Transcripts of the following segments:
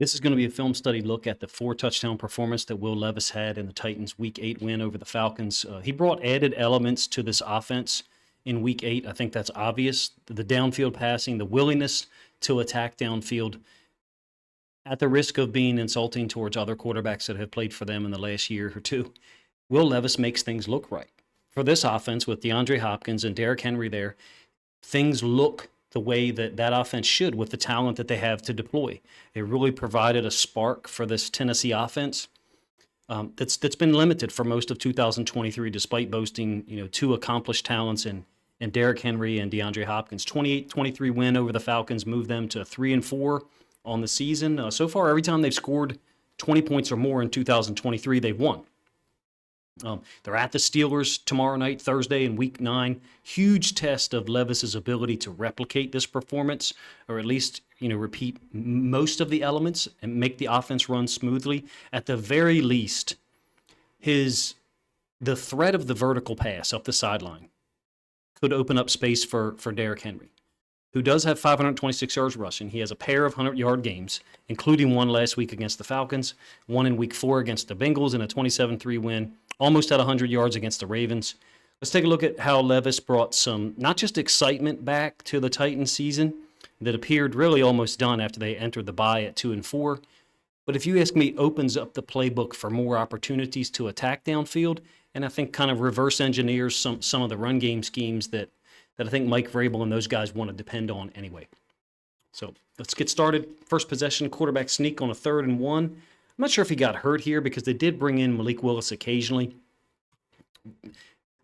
This is going to be a film study look at the 4 touchdown performance that Will Levis had in the Titans' Week 8 win over the Falcons. He brought added elements to this offense in Week 8. I think that's obvious. The downfield passing, the willingness to attack downfield at the risk of being insulting towards other quarterbacks that have played for them in the last year or two. Will Levis makes things look right. For this offense with DeAndre Hopkins and Derrick Henry there, things look the way that offense should with the talent that they have to deploy. It really provided a spark for this Tennessee offense that's been limited for most of 2023, despite boasting 2 accomplished talents in Derrick Henry and DeAndre Hopkins. 28-23 win over the Falcons moved them to 3-4 on the season. So far, every time they've scored 20 points or more in 2023, they've won. They're at the Steelers tomorrow night, Thursday, in Week 9. Huge test of Levis's ability to replicate this performance, or at least repeat most of the elements and make the offense run smoothly. At the very least, the threat of the vertical pass up the sideline could open up space for Derrick Henry, who does have 526 yards rushing. He has a pair of 100-yard games, including one last week against the Falcons, one in Week 4 against the Bengals, and a 27-3 win. Almost at 100 yards against the Ravens. Let's take a look at how Levis brought some, not just excitement back to the Titans season that appeared really almost done after they entered the bye at 2-4, but if you ask me, opens up the playbook for more opportunities to attack downfield, and I think kind of reverse engineers some of the run game schemes that I think Mike Vrabel and those guys want to depend on anyway. So let's get started. First possession, quarterback sneak on a 3rd and 1. I'm not sure if he got hurt here because they did bring in Malik Willis occasionally.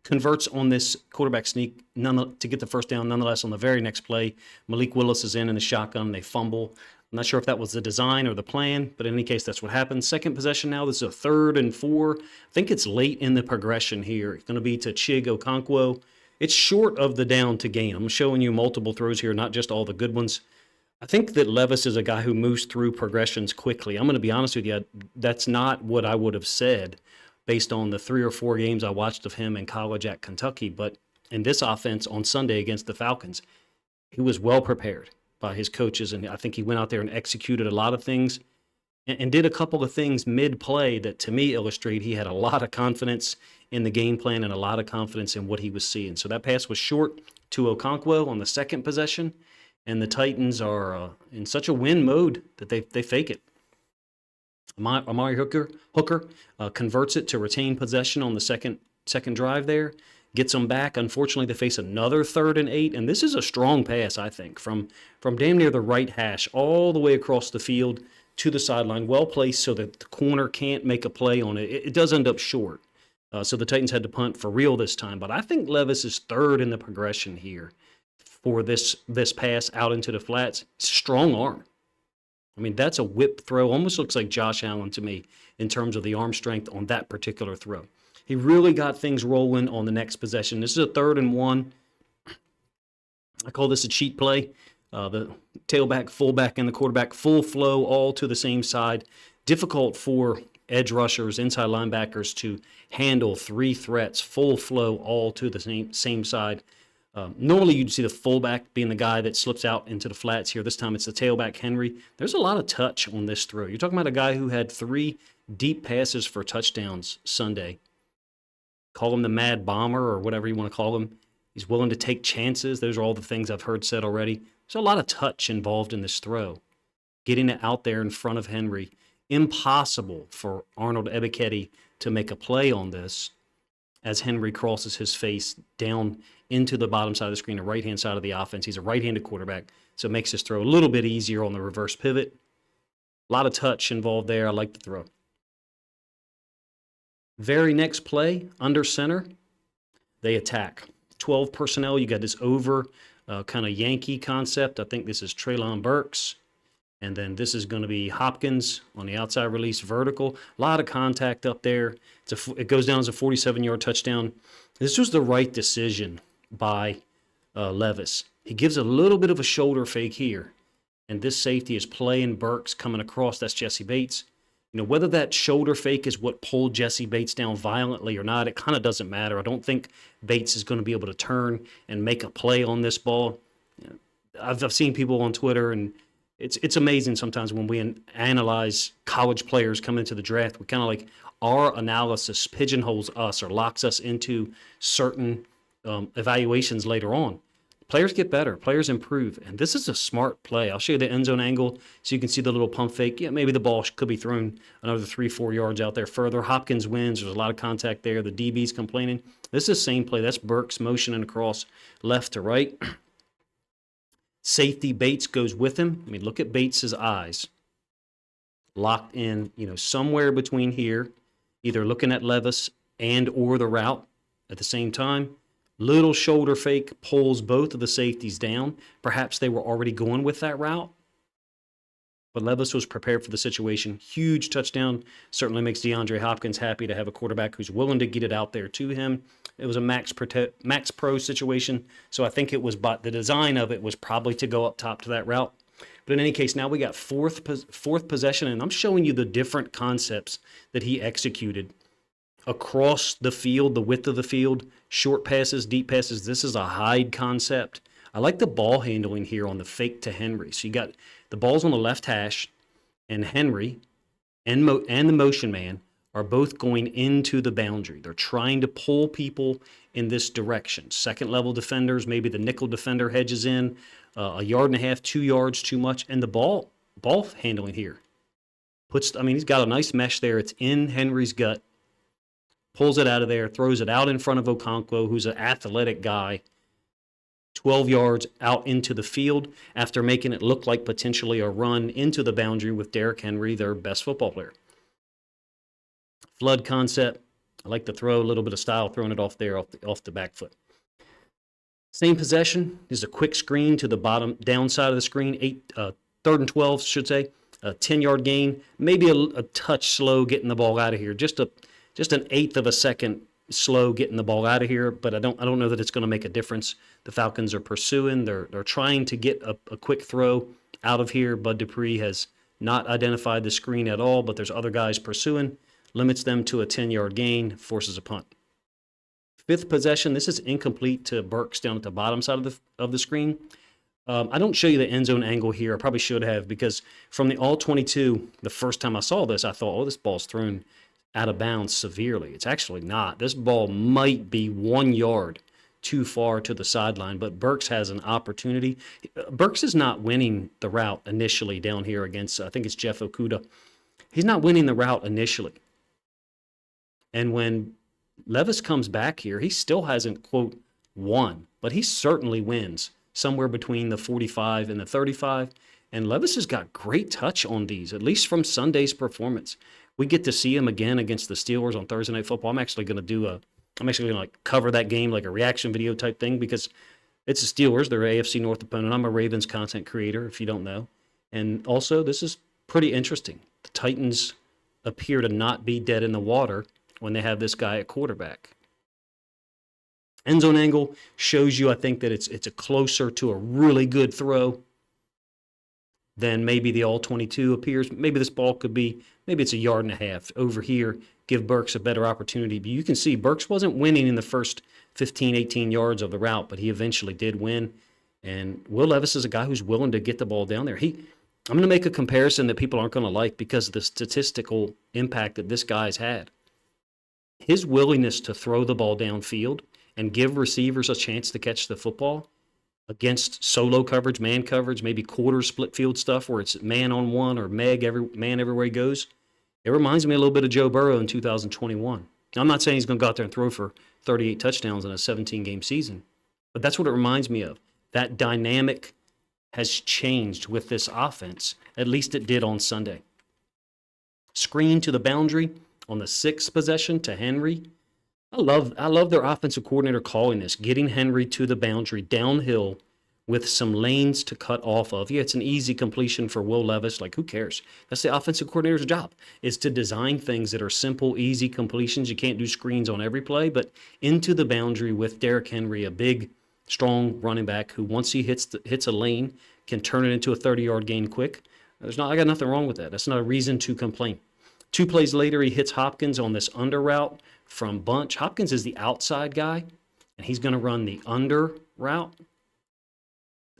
Converts on this quarterback sneak to get the first down. Nonetheless, on the very next play, Malik Willis is in the shotgun. They fumble. I'm not sure if that was the design or the plan, but in any case, that's what happened. Second possession now. This is a 3rd and 4. I think it's late in the progression here. It's going to be to Chig Okonkwo. It's short of the down to gain. I'm showing you multiple throws here, not just all the good ones. I think that Levis is a guy who moves through progressions quickly. I'm going to be honest with you, that's not what I would have said based on the 3 or 4 games I watched of him in college at Kentucky. But in this offense on Sunday against the Falcons, he was well prepared by his coaches, and I think he went out there and executed a lot of things and did a couple of things mid-play that, to me, illustrate he had a lot of confidence in the game plan and a lot of confidence in what he was seeing. So that pass was short to Okonkwo on the second possession. And the Titans are in such a win mode that they fake it. Amari Hooker converts it to retain possession on the second drive there, gets them back. Unfortunately, they face another 3rd and 8, and this is a strong pass, I think, from damn near the right hash all the way across the field to the sideline, well placed so that the corner can't make a play on it. It does end up short, so the Titans had to punt for real this time. But I think Levis is 3rd in the progression here for this pass out into the flats. Strong arm. I mean, that's a whip throw. Almost looks like Josh Allen to me in terms of the arm strength on that particular throw. He really got things rolling on the next possession. This is a 3rd and 1. I call this a cheat play. The tailback, fullback, and the quarterback full flow all to the same side. Difficult for edge rushers, inside linebackers to handle 3 threats, full flow all to the same side. Normally, you'd see the fullback being the guy that slips out into the flats here. This time, it's the tailback, Henry. There's a lot of touch on this throw. You're talking about a guy who had 3 deep passes for touchdowns Sunday. Call him the Mad Bomber or whatever you want to call him. He's willing to take chances. Those are all the things I've heard said already. There's a lot of touch involved in this throw. Getting it out there in front of Henry. Impossible for Arnold Ebiketie to make a play on this as Henry crosses his face down into the bottom side of the screen, the right-hand side of the offense. He's a right-handed quarterback, so it makes his throw a little bit easier on the reverse pivot. A lot of touch involved there. I like the throw. Very next play, under center, they attack. 12 personnel. You got this over kind of Yankee concept. I think this is Treylon Burks. And then this is going to be Hopkins on the outside release vertical. A lot of contact up there. It goes down as a 47-yard touchdown. This was the right decision by Levis. He gives a little bit of a shoulder fake here. And this safety is playing Burks coming across. That's Jesse Bates. Whether that shoulder fake is what pulled Jesse Bates down violently or not, it kind of doesn't matter. I don't think Bates is going to be able to turn and make a play on this ball. I've seen people on Twitter and It's amazing sometimes when we analyze college players coming into the draft. We kind of like our analysis pigeonholes us or locks us into certain evaluations later on. Players get better, players improve, and this is a smart play. I'll show you the end zone angle so you can see the little pump fake. Yeah, maybe the ball could be thrown another 3-4 yards out there further. Hopkins wins. There's a lot of contact there. The DB's complaining. This is the same play. That's Burks motioning across left to right. Safety Bates goes with him. I mean, look at Bates's eyes. Locked in, somewhere between here, either looking at Levis and or the route at the same time. Little shoulder fake pulls both of the safeties down. Perhaps they were already going with that route. But Levis was prepared for the situation. Huge touchdown. Certainly makes DeAndre Hopkins happy to have a quarterback who's willing to get it out there to him. It was a max pro situation. So I think it was, but the design of it was probably to go up top to that route. But in any case, now we got fourth possession, and I'm showing you the different concepts that he executed across the field, the width of the field, short passes, deep passes. This is a hide concept. I like the ball handling here on the fake to Henry. So you got the ball's on the left hash, and Henry and the motion man are both going into the boundary. They're trying to pull people in this direction. Second level defenders, maybe the nickel defender hedges in, a yard and a half, 2 yards too much, and the ball handling here he's got a nice mesh there. It's in Henry's gut. Pulls it out of there, throws it out in front of Okonkwo, who's an athletic guy, 12 yards out into the field after making it look like potentially a run into the boundary with Derrick Henry, their best football player. Flood concept. I like the throw, a little bit of style, throwing it off there, off the back foot. Same possession. There's a quick screen to the bottom, down side of the screen, 3rd and 12, should say. A 10-yard gain, maybe a touch slow getting the ball out of here. Just an eighth of a second slow getting the ball out of here, but I don't know that it's going to make a difference. The Falcons are pursuing. They're trying to get a quick throw out of here. Bud Dupree has not identified the screen at all, but there's other guys pursuing. Limits them to a 10-yard gain, forces a punt. Fifth possession. This is incomplete to Burks down at the bottom side of the screen. I don't show you the end zone angle here. I probably should have, because from the all-22, the first time I saw this, I thought, this ball's thrown out of bounds severely. It's actually not. This ball might be 1 yard too far to the sideline, but Burks has an opportunity. Burks is not winning the route initially down here against, I think it's Jeff Okudah. He's not winning the route initially. And when Levis comes back here, he still hasn't, quote, won, but he certainly wins somewhere between the 45 and the 35. And Levis has got great touch on these, at least from Sunday's performance. We get to see him again against the Steelers on Thursday Night Football. I'm actually going to cover that game like a reaction video type thing, because it's the Steelers. They're an AFC North opponent. I'm a Ravens content creator, if you don't know. And also, this is pretty interesting. The Titans appear to not be dead in the water when they have this guy at quarterback. End zone angle shows you, I think, that it's a closer to a really good throw than maybe the all-22 appears. Maybe this ball could be, maybe it's a yard and a half over here, give Burks a better opportunity. But you can see Burks wasn't winning in the first 15, 18 yards of the route, but he eventually did win. And Will Levis is a guy who's willing to get the ball down there. I'm going to make a comparison that people aren't going to like because of the statistical impact that this guy's had. His willingness to throw the ball downfield and give receivers a chance to catch the football against solo coverage, man coverage, maybe quarter split field stuff where it's man on one or man everywhere he goes. It reminds me a little bit of Joe Burrow in 2021. Now, I'm not saying he's going to go out there and throw for 38 touchdowns in a 17-game season, but that's what it reminds me of. That dynamic has changed with this offense. At least it did on Sunday. Screen to the boundary on the sixth possession to Henry. I love their offensive coordinator calling this, getting Henry to the boundary downhill with some lanes to cut off of. Yeah, it's an easy completion for Will Levis. Like, who cares? That's the offensive coordinator's job, is to design things that are simple, easy completions. You can't do screens on every play, but into the boundary with Derrick Henry, a big, strong running back who, once he hits a lane, can turn it into a 30-yard gain quick. I got nothing wrong with that. That's not a reason to complain. 2 plays later, he hits Hopkins on this under route from bunch. Hopkins is the outside guy, and he's going to run the under route.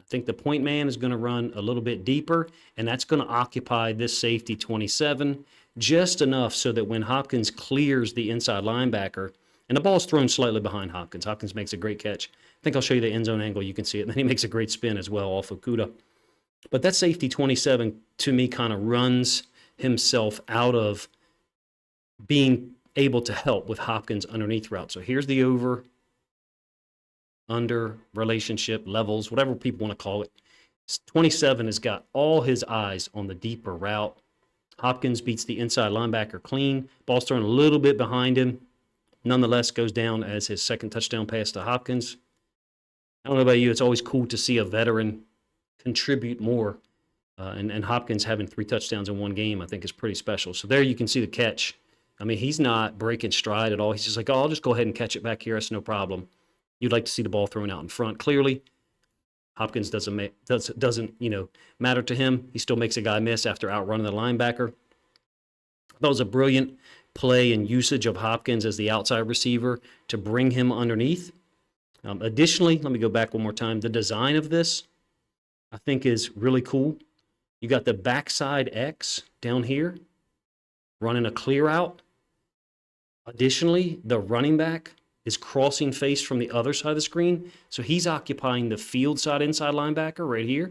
think the point man is going to run a little bit deeper, and that's going to occupy this safety 27 just enough so that when Hopkins clears the inside linebacker, and the ball's thrown slightly behind Hopkins. Hopkins makes a great catch. I think I'll show you the end zone angle. You can see it. And then he makes a great spin as well off of Kuda. But that safety 27, to me, kind of runs himself out of being able to help with Hopkins' underneath route. So here's the over, under relationship, levels, whatever people want to call it. 27 has got all his eyes on the deeper route. Hopkins beats the inside linebacker clean. Ball's thrown a little bit behind him. Nonetheless, goes down as his second touchdown pass to Hopkins. I don't know about you. It's always cool to see a veteran contribute more. And Hopkins having 3 touchdowns in one game, I think, is pretty special. So there you can see the catch. I mean, he's not breaking stride at all. He's just like, oh, I'll just go ahead and catch it back here. That's no problem. You'd like to see the ball thrown out in front. Clearly, Hopkins doesn't matter to him. He still makes a guy miss after outrunning the linebacker. That was a brilliant play and usage of Hopkins as the outside receiver to bring him underneath. Additionally, let me go back one more time. The design of this, I think, is really cool. You got the backside X down here running a clear out. Additionally, the running back is crossing face from the other side of the screen. So he's occupying the field side inside linebacker right here.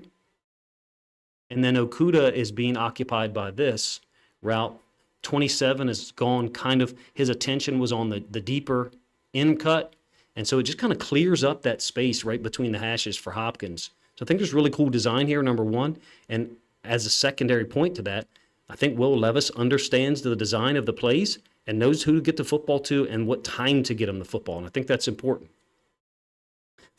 And then Okuda is being occupied by this route. 27 is gone kind of, his attention was on the deeper in cut. And so it just kind of clears up that space right between the hashes for Hopkins. So I think there's really cool design here, number one. And as a secondary point to that, I think Will Levis understands the design of the plays and knows who to get the football to and what time to get him the football. And I think that's important.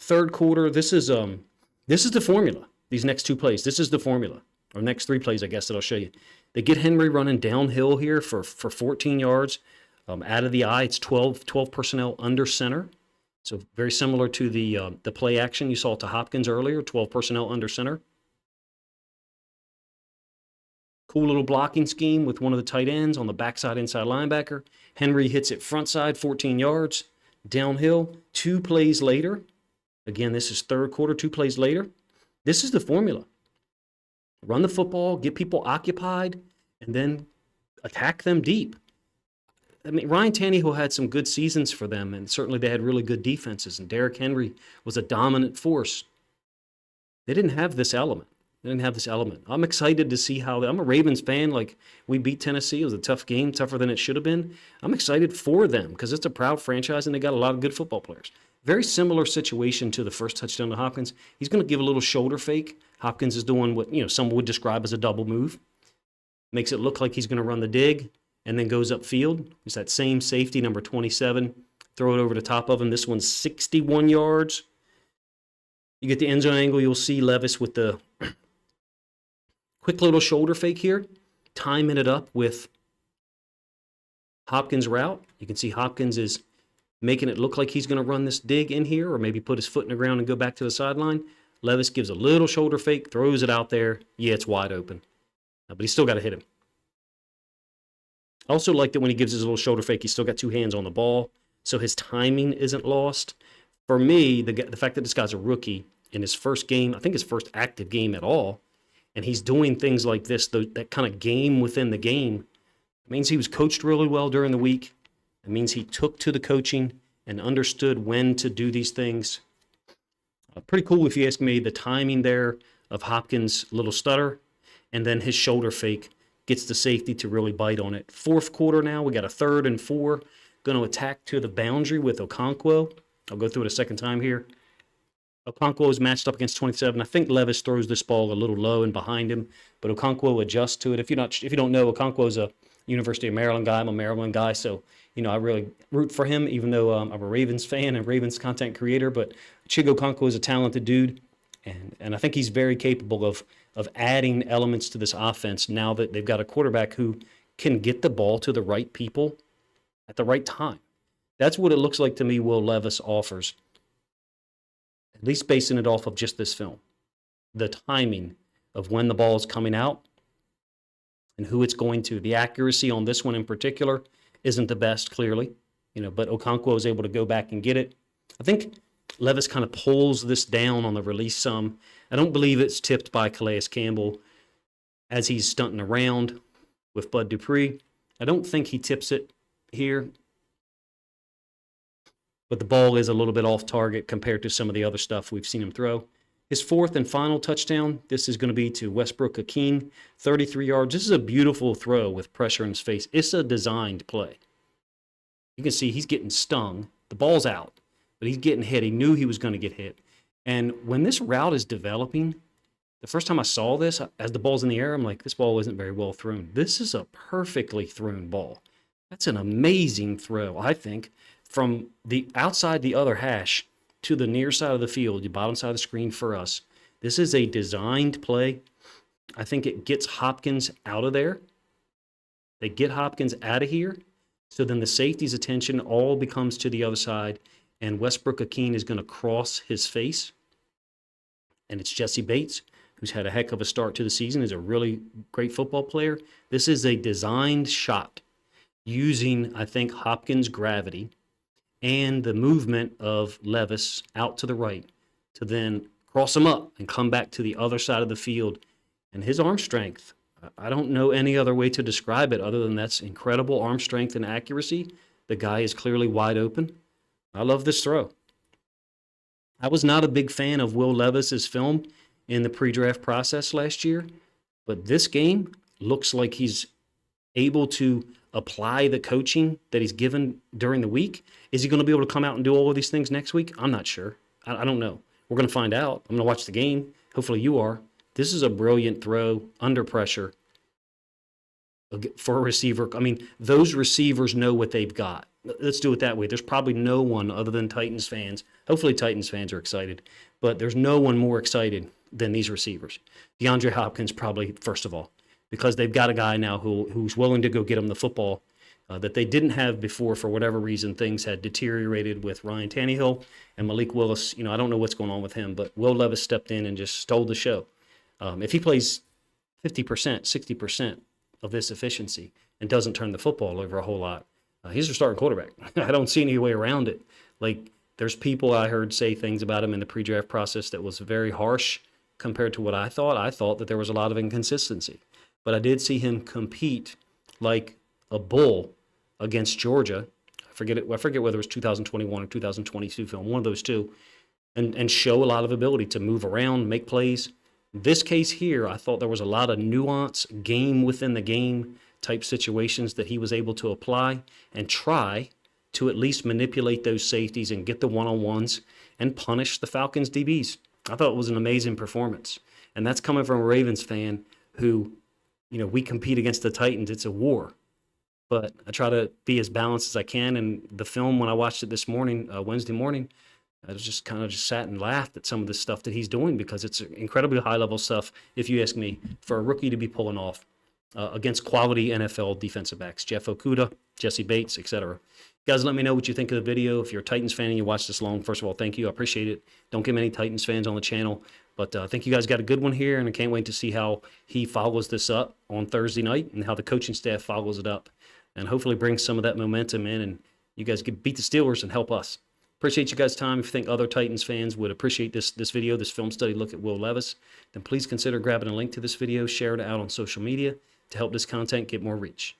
Third quarter, this is the formula. These next 2 plays, this is the formula. Or next 3 plays, I guess, that I'll show you. They get Henry running downhill here for 14 yards. Out of the eye, it's 12 personnel under center. So very similar to the play action you saw to Hopkins earlier, 12 personnel under center. Cool little blocking scheme with one of the tight ends on the backside inside linebacker. Henry hits it front side, 14 yards, downhill. 2 plays later, again, this is third quarter, 2 plays later. This is the formula. Run the football, get people occupied, and then attack them deep. I mean, Ryan Tannehill had some good seasons for them, and certainly they had really good defenses, and Derrick Henry was a dominant force. They didn't have this element. I'm excited to see how I'm a Ravens fan. Like, we beat Tennessee. It was a tough game, tougher than it should have been. I'm excited for them because it's a proud franchise and they got a lot of good football players. Very similar situation to the first touchdown to Hopkins. He's going to give a little shoulder fake. Hopkins is doing what some would describe as a double move. Makes it look like he's going to run the dig and then goes upfield. It's that same safety, number 27. Throw it over the top of him. This one's 61 yards. You get the end zone angle. You'll see Levis with the quick little shoulder fake here, timing it up with Hopkins' route. You can see Hopkins is making it look like he's going to run this dig in here or maybe put his foot in the ground and go back to the sideline. Levis gives a little shoulder fake, throws it out there. Yeah, it's wide open. But he's still got to hit him. I also like that when he gives his little shoulder fake, he's still got 2 hands on the ball, so his timing isn't lost. For me, the fact that this guy's a rookie in his first game, I think his first active game at all, and he's doing things like this, that kind of game within the game, it means he was coached really well during the week. It means he took to the coaching and understood when to do these things. Pretty cool, if you ask me, the timing there of Hopkins' little stutter, and then his shoulder fake gets the safety to really bite on it. Fourth quarter now, we got a 3rd and 4. Going to attack to the boundary with Okonkwo. I'll go through it a second time here. Okonkwo is matched up against 27. I think Levis throws this ball a little low and behind him, but Okonkwo adjusts to it. If you don't know, Okonkwo's a University of Maryland guy. I'm a Maryland guy, so I really root for him, even though I'm a Ravens fan and Ravens content creator. But Chig Okonkwo is a talented dude, and I think he's very capable of adding elements to this offense now that they've got a quarterback who can get the ball to the right people at the right time. That's what it looks like to me Will Levis offers, at least basing it off of just this film. The timing of when the ball is coming out and who it's going to. The accuracy on this one in particular isn't the best, clearly, but Okonkwo is able to go back and get it. I think Levis kind of pulls this down on the release some. I don't believe it's tipped by Calais Campbell as he's stunting around with Bud Dupree. I don't think he tips it here, but the ball is a little bit off target compared to some of the other stuff we've seen him throw. His fourth and final touchdown, this is going to be to Westbrook-Akeen, 33 yards. This is a beautiful throw with pressure in his face. It's a designed play. You can see he's getting stung. The ball's out, but he's getting hit. He knew he was going to get hit. And when this route is developing, the first time I saw this, as the ball's in the air, I'm like, this ball isn't very well thrown. This is a perfectly thrown ball. That's an amazing throw, I think, from the outside the other hash to the near side of the field, the bottom side of the screen for us. This is a designed play. I think it gets Hopkins out of there. They get Hopkins out of here. So then the safety's attention all becomes to the other side, and Westbrook-Akeen is going to cross his face. And it's Jesse Bates, who's had a heck of a start to the season, is a really great football player. This is a designed shot using, I think, Hopkins' gravity and the movement of Levis out to the right to then cross him up and come back to the other side of the field. And his arm strength, I don't know any other way to describe it other than that's incredible arm strength and accuracy. The guy is clearly wide open. I love this throw. I was not a big fan of Will Levis's film in the pre-draft process last year, but this game looks like he's able to apply the coaching that he's given during the week. Is he going to be able to come out and do all of these things next week? I'm not sure. I don't know. We're going to find out. I'm going to watch the game. Hopefully you are. This is a brilliant throw under pressure for a receiver. I mean, those receivers know what they've got. Let's do it that way. There's probably no one other than Titans fans. Hopefully Titans fans are excited, but there's no one more excited than these receivers. DeAndre Hopkins probably, first of all, because they've got a guy now who's willing to go get them the football that they didn't have before. For whatever reason, things had deteriorated with Ryan Tannehill and Malik Willis. I don't know what's going on with him, but Will Levis stepped in and just stole the show. If he plays 50%, 60% of this efficiency and doesn't turn the football over a whole lot, he's a starting quarterback. I don't see any way around it. Like, there's people I heard say things about him in the pre-draft process that was very harsh compared to what I thought. I thought that there was a lot of inconsistency. But I did see him compete like a bull against Georgia. I forget whether it was 2021 or 2022 film, one of those two, and show a lot of ability to move around, make plays. This case here, I thought there was a lot of nuance, game within the game type situations that he was able to apply and try to at least manipulate those safeties and get the one-on-ones and punish the Falcons DBs. I thought it was an amazing performance. And that's coming from a Ravens fan who, we compete against the Titans. It's a war. But I try to be as balanced as I can. And the film, when I watched it this morning, Wednesday morning, I was just sat and laughed at some of the stuff that he's doing because it's incredibly high-level stuff, if you ask me, for a rookie to be pulling off against quality NFL defensive backs. Jeff Okudah, Jesse Bates, etc. Guys, let me know what you think of the video. If you're a Titans fan and you watched this long, first of all, thank you. I appreciate it. Don't get many Titans fans on the channel. But I think you guys got a good one here, and I can't wait to see how he follows this up on Thursday night and how the coaching staff follows it up and hopefully brings some of that momentum in and you guys can beat the Steelers and help us. Appreciate you guys' time. If you think other Titans fans would appreciate this video, this film study look at Will Levis, then please consider grabbing a link to this video, share it out on social media to help this content get more reach.